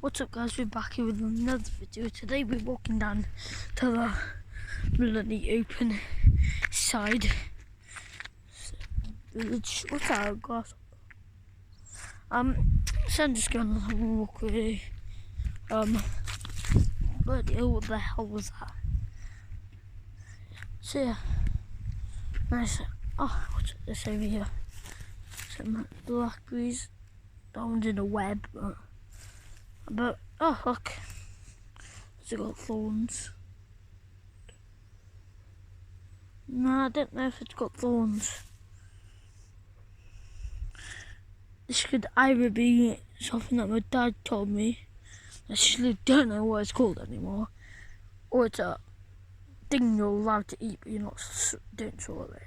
What's up guys, we're back here with another video. Today we're walking down to the bloody open side village. What's that, grasshopper? So I'm just going to walk away. Bloody hell, what the hell was that? So yeah, nice. Oh, what's this over here? Some blackberries. That one's in a web, but oh look, it's got thorns. No, I don't know if it's got thorns. This could either be something that my dad told me. I actually don't know what it's called anymore, or it's a thing you're allowed to eat, but you're not don't throw it.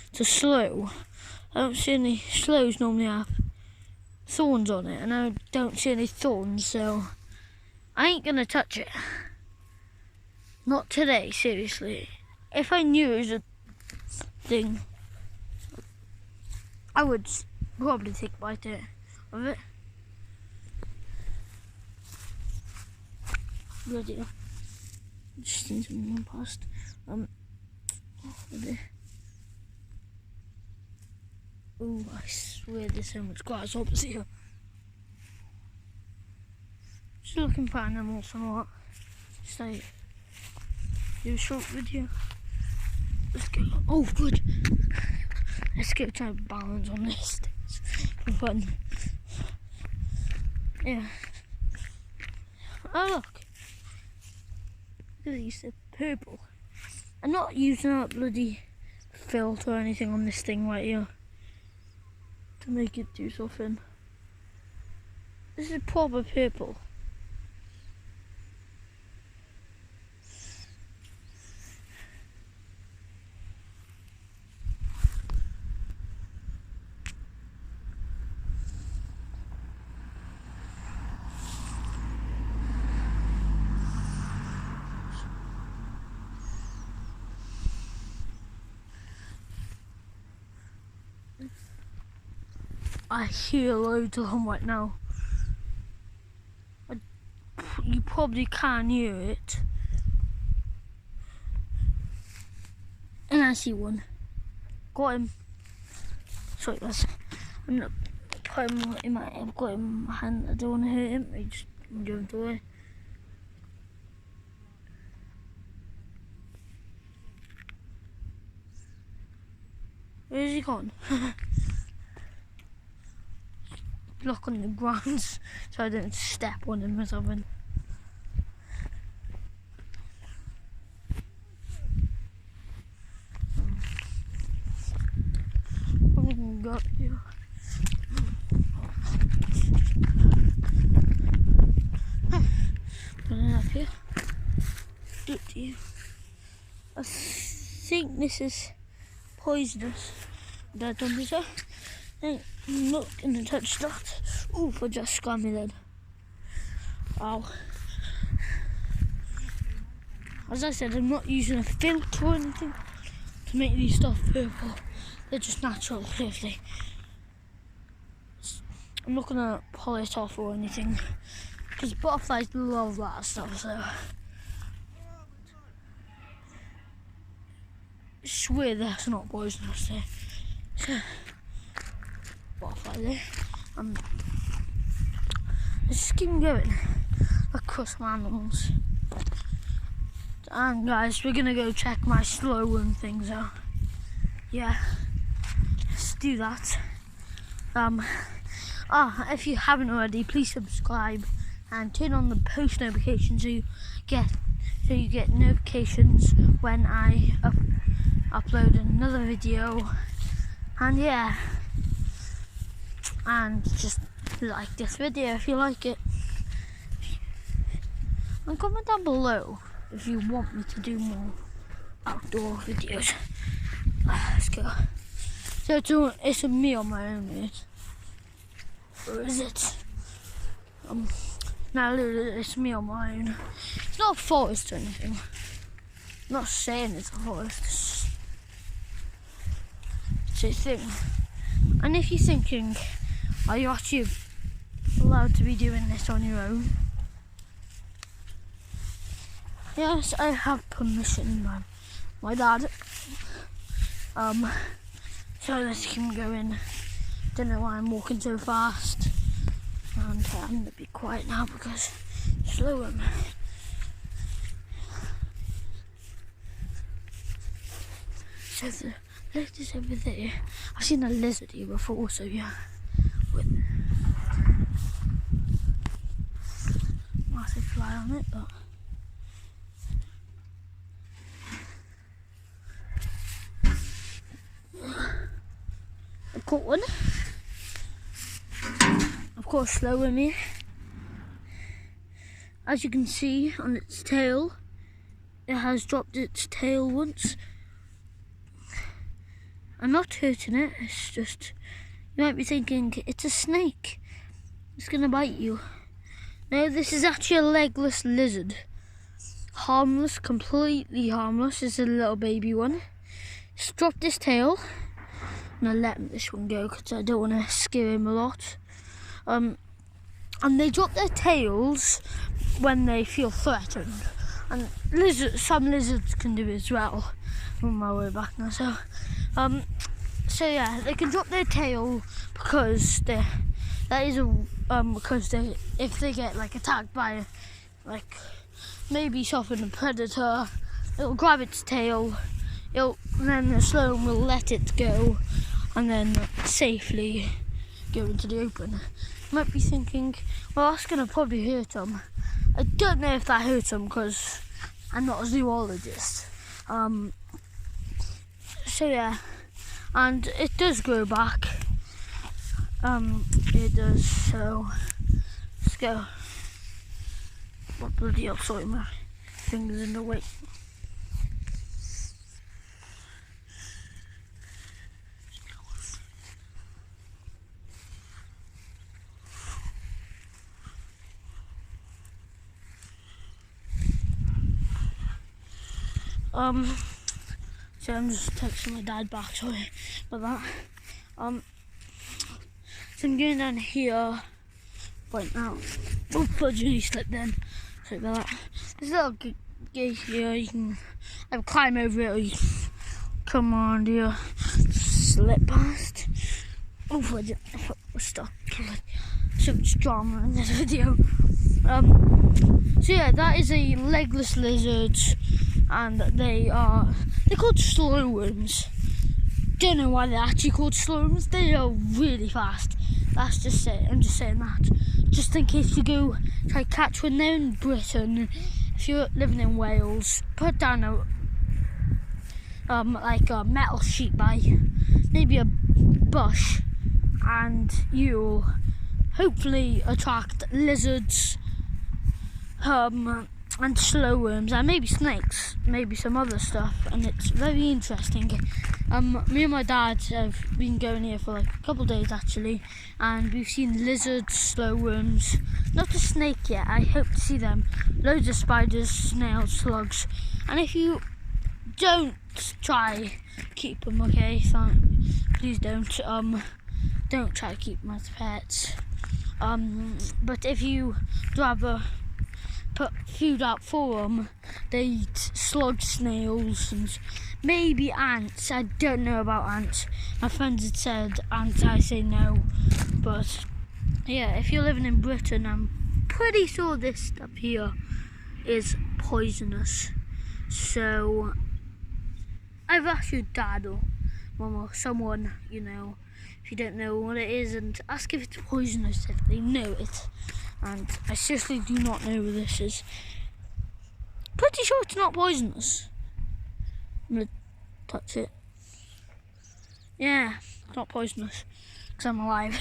It's a sloe. I don't see any sloes normally have thorns on it, and I don't see any thorns, so I ain't gonna touch it. Not today, seriously. If I knew it was a thing, I would probably take a bite of it. Bloody hell. Just seen someone past. Oh, I swear there's so much grasshoppers here. Just looking for animals and what. Just like, do a short video. Let's go. Oh, good. Let's go try to balance on this. For fun. Yeah. Oh, look. Look at these, they're purple. I'm not using a bloody filter or anything on this thing right here to make it do something. This is proper purple. I hear loads of them right now. You probably can hear it. And I see one. Got him. Sorry guys. I'm not putting him in my I've got him in my hand. I don't want to hurt him. I just jumped away. Where's he gone? Block on the ground so I don't step on him or something. Probably can go up here. Put it up here. I think this is poisonous. But I don't think so. I'm not gonna touch that. Oof, I just scammed me then. Wow. As I said, I'm not using a filter or anything to make these stuff purple. They're just natural, clearly. I'm not gonna polish off or anything because butterflies love that stuff, so I swear that's not poisonous there. Butterfly there. Let's just keep going across some animals. And guys, we're gonna go check my slow run things out. Yeah, let's do that. If you haven't already, please subscribe and turn on the post notifications so you get notifications when I upload another video. And yeah, and just like this video if you like it, and comment down below if you want me to do more outdoor videos. Let's go. So it's me on my own, mate. Or is it? No, it's me on my own. It's not a forest or anything. I'm not saying it's a forest. It's a thing. And if you're thinking, are you actually allowed to be doing this on your own? Yes, I have permission by my dad. So let's keep going. Don't know why I'm walking so fast. And I'm gonna be quiet now because slow him. So the lizard's over there. I've seen a lizard here before, so yeah. With massive fly on it, but I caught one. Of course, slow him here. As you can see on its tail, it has dropped its tail once. I'm not hurting it, it's just, you might be thinking, it's a snake, it's gonna bite you. No, this is actually a legless lizard. Harmless, completely harmless. It's a little baby one. It's dropped his tail. I'm gonna let this one go because I don't want to scare him a lot. And they drop their tails when they feel threatened. And some lizards can do it as well. I'm on my way back now, so yeah, they can drop their tail because if they get like attacked by like maybe something, a predator, it'll grab its tail, and then the slow will let it go, and then safely go into the open. You might be thinking, well, that's gonna probably hurt them. I don't know if that hurts them because I'm not a zoologist. So yeah, and it does grow back. It does. So let's go. What bloody hell? Sorry, my fingers in the way. So I'm just texting my dad back, sorry about that. So I'm going down here right now. Oh, fudge, you slipped in. Sorry about that. There's a little gate here, you can either climb over it or you can come on here, slip past. Oh, fudge, we're stuck. So much drama in this video. So yeah, that is a legless lizard, and they're called slow worms. Don't know why they're actually called slow worms. They are really fast. That's just it. I'm just saying that, just in case you go try catch one there in Britain. If you're living in Wales, put down like a metal sheet by maybe a bush, and you'll hopefully attract lizards, and slow worms, and maybe snakes, maybe some other stuff, and it's very interesting. Me and my dad have been going here for like a couple of days actually, and we've seen lizards, slow worms, not a snake yet. I hope to see them. Loads of spiders, snails, slugs, and if you don't try keep them, okay? Please don't try to keep them as pets. But if you rather put food out for them, they eat slugs, snails, and maybe ants. I don't know about ants. My friends had said ants, I say no. But yeah, if you're living in Britain, I'm pretty sure this stuff here is poisonous. So I've asked your dad or mum or someone, if you don't know what it is, and ask if it's poisonous if they know it. And I seriously do not know what this is. Pretty sure it's not poisonous. I'm gonna touch it. Yeah, it's not poisonous because I'm alive.